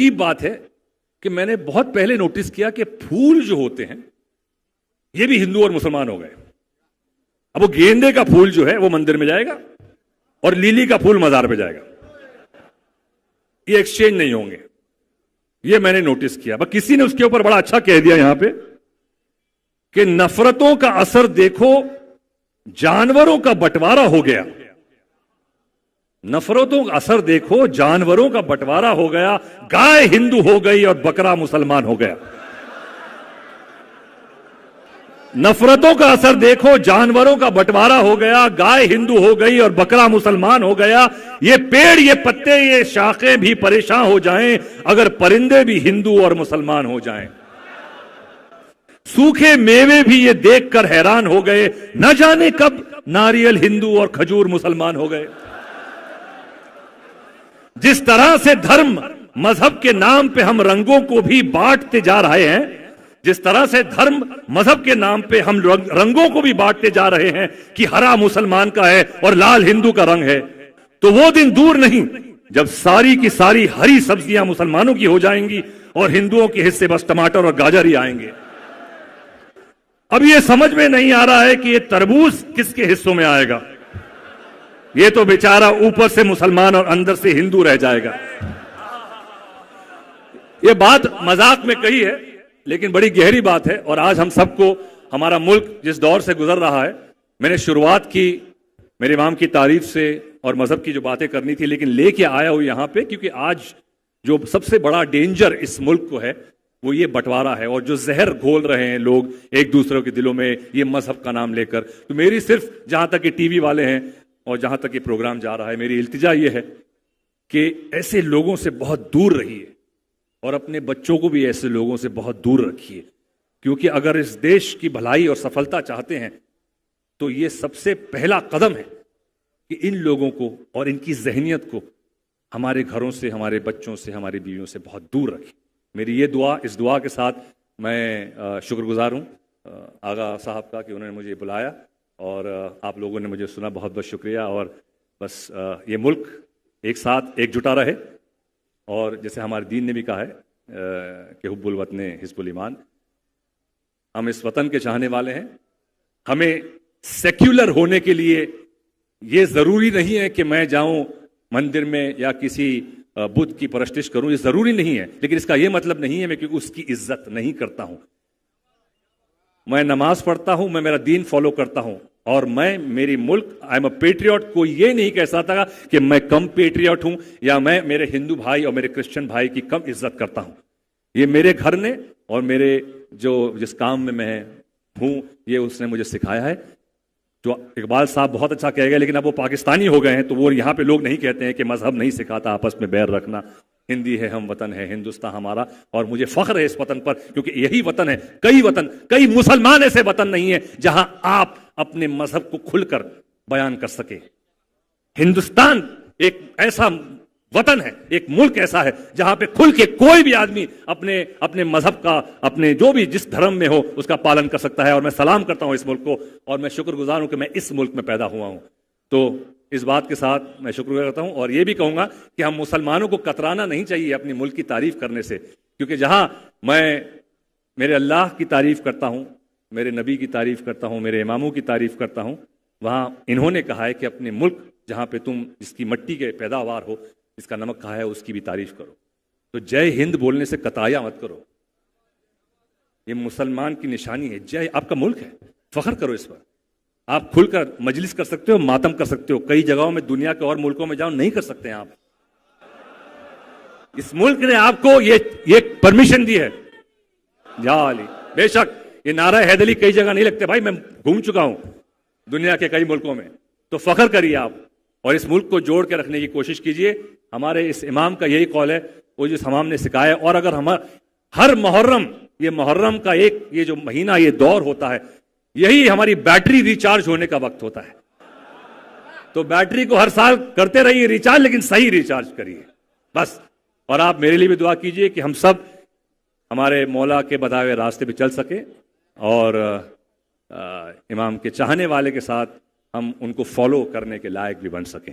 عجیب بات ہے کہ میں نے بہت پہلے نوٹس کیا کہ پھول جو ہوتے ہیں یہ بھی ہندو اور مسلمان ہو گئے. اب وہ گیندے کا پھول جو ہے وہ مندر میں جائے گا اور لیلی کا پھول مزار پہ جائے گا. یہ ایکسچینج نہیں ہوں گے. یہ میں نے نوٹس کیا. بس کسی نے اس کے اوپر بڑا اچھا کہہ دیا یہاں پہ کہ نفرتوں کا اثر دیکھو جانوروں کا بٹوارا ہو گیا. نفرتوں کا اثر دیکھو جانوروں کا بٹوارا ہو گیا. گائے ہندو ہو گئی اور بکرا مسلمان ہو گیا. نفرتوں کا اثر دیکھو جانوروں کا بٹوارا ہو گیا. گائے ہندو ہو گئی اور بکرا مسلمان ہو گیا. یہ پیڑ، یہ پتے، یہ شاخیں بھی پریشان ہو جائیں اگر پرندے بھی ہندو اور مسلمان ہو جائیں. سوکھے میوے بھی یہ دیکھ کر حیران ہو گئے، نہ جانے کب ناریل ہندو اور کھجور مسلمان ہو گئے. جس طرح سے دھرم مذہب کے نام پہ ہم رنگوں کو بھی بانٹتے جا رہے ہیں، جس طرح سے دھرم مذہب کے نام پہ ہم رنگوں کو بھی بانٹتے جا رہے ہیں کہ ہرا مسلمان کا ہے اور لال ہندو کا رنگ ہے، تو وہ دن دور نہیں جب ساری کی ساری ہری سبزیاں مسلمانوں کی ہو جائیں گی اور ہندوؤں کے حصے بس ٹماٹر اور گاجر ہی آئیں گے. اب یہ سمجھ میں نہیں آ رہا ہے کہ یہ تربوز کس کے حصوں میں آئے گا. یہ تو بیچارہ اوپر سے مسلمان اور اندر سے ہندو رہ جائے گا. یہ بات مذاق میں کہی ہے لیکن بڑی گہری بات ہے. اور آج ہم سب کو ہمارا ملک جس دور سے گزر رہا ہے، میں نے شروعات کی میرے امام کی تعریف سے اور مذہب کی جو باتیں کرنی تھی، لیکن لے کے آیا ہوں یہاں پہ کیونکہ آج جو سب سے بڑا ڈینجر اس ملک کو ہے وہ یہ بٹوارا ہے، اور جو زہر گھول رہے ہیں لوگ ایک دوسرے کے دلوں میں یہ مذہب کا نام لے کر. تو میری صرف جہاں تک کہ ٹی وی والے ہیں اور جہاں تک یہ پروگرام جا رہا ہے، میری التجا یہ ہے کہ ایسے لوگوں سے بہت دور رہیے اور اپنے بچوں کو بھی ایسے لوگوں سے بہت دور رکھیے. کیونکہ اگر اس دیش کی بھلائی اور سفلتا چاہتے ہیں تو یہ سب سے پہلا قدم ہے کہ ان لوگوں کو اور ان کی ذہنیت کو ہمارے گھروں سے، ہمارے بچوں سے، ہماری بیویوں سے بہت دور رکھیں. میری یہ دعا، اس دعا کے ساتھ میں شکر گزار ہوں آغا صاحب کا کہ انہوں نے مجھے بلایا اور آپ لوگوں نے مجھے سنا. بہت بہت شکریہ. اور بس یہ ملک ایک ساتھ ایک جٹا رہے، اور جیسے ہمارے دین نے بھی کہا ہے کہ حب الوطن حزب الایمان. ہم اس وطن کے چاہنے والے ہیں. ہمیں سیکولر ہونے کے لیے یہ ضروری نہیں ہے کہ میں جاؤں مندر میں یا کسی بدھ کی پرستش کروں، یہ ضروری نہیں ہے. لیکن اس کا یہ مطلب نہیں ہے میں کہ اس کی عزت نہیں کرتا ہوں. میں نماز پڑھتا ہوں، میں میرا دین فالو کرتا ہوں، اور میں میری ملک آئی ایم اے پیٹریوٹ. کوئی یہ نہیں کہہ سکتا کہ میں کم پیٹریوٹ ہوں یا میں میرے ہندو بھائی اور میرے کرسچن بھائی کی کم عزت کرتا ہوں. یہ میرے گھر نے اور میرے جس کام میں میں ہوں یہ اس نے مجھے سکھایا ہے. جو اقبال صاحب بہت اچھا کہہ گئے، لیکن اب وہ پاکستانی ہو گئے ہیں تو وہ یہاں پہ لوگ نہیں کہتے ہیں کہ مذہب نہیں سکھاتا آپس میں بیر رکھنا. ہندی ہے، ہم وطن ہے ہندوستان ہمارا، اور مجھے فخر ہے اس وطن پر کیونکہ یہی وطن ہے. کئی مسلمان ایسے وطن نہیں ہے جہاں آپ اپنے مذہب کو کھل کر بیان کر سکے. ہندوستان ایک ایسا وطن ہے، ایک ملک ایسا ہے جہاں پہ کھل کے کوئی بھی آدمی اپنے مذہب کا، اپنے جو بھی جس دھرم میں ہو اس کا پالن کر سکتا ہے. اور میں سلام کرتا ہوں اس ملک کو، اور میں شکر گزار ہوں کہ میں اس ملک میں پیدا ہوا ہوں. تو اس بات کے ساتھ میں شکر گزار کرتا ہوں، اور یہ بھی کہوں گا کہ ہم مسلمانوں کو کترانا نہیں چاہیے اپنی ملک کی تعریف کرنے سے. کیونکہ جہاں میں میرے اللہ کی تعریف کرتا ہوں، میرے نبی کی تعریف کرتا ہوں، میرے اماموں کی تعریف کرتا ہوں، وہاں انہوں نے کہا ہے کہ اپنے ملک جہاں پہ تم جس کی مٹی کے پیداوار ہو، جس کا نمک کھا ہے، اس کی بھی تعریف کرو. تو جے ہند بولنے سے کترایا مت کرو. یہ مسلمان کی نشانی ہے. جے آپ کا ملک ہے، فخر کرو اس پر. آپ کھل کر مجلس کر سکتے ہو، ماتم کر سکتے ہو. کئی جگہوں میں دنیا کے اور ملکوں میں جاؤ نہیں کر سکتے ہیں آپ. اس ملک نے آپ کو یہ پرمیشن دی ہے. یا علی، بے شک یہ نعرہ حیدری کئی جگہ نہیں لگتے بھائی، میں گھوم چکا ہوں دنیا کے کئی ملکوں میں. تو فخر کریے آپ اور اس ملک کو جوڑ کے رکھنے کی کوشش کیجئے. ہمارے اس امام کا یہی قول ہے، وہ جس امام نے سکھایا. اور اگر ہر محرم، یہ محرم کا یہ جو مہینہ، یہ دور ہوتا ہے، یہی ہماری بیٹری ریچارج ہونے کا وقت ہوتا ہے. تو بیٹری کو ہر سال کرتے رہیے ریچارج، لیکن صحیح ریچارج کریے بس. اور آپ میرے لیے بھی دعا کیجئے کہ ہم سب ہمارے مولا کے بتائے ہوئے راستے پہ چل سکیں اور امام کے چاہنے والے کے ساتھ ہم ان کو فالو کرنے کے لائق بھی بن سکیں.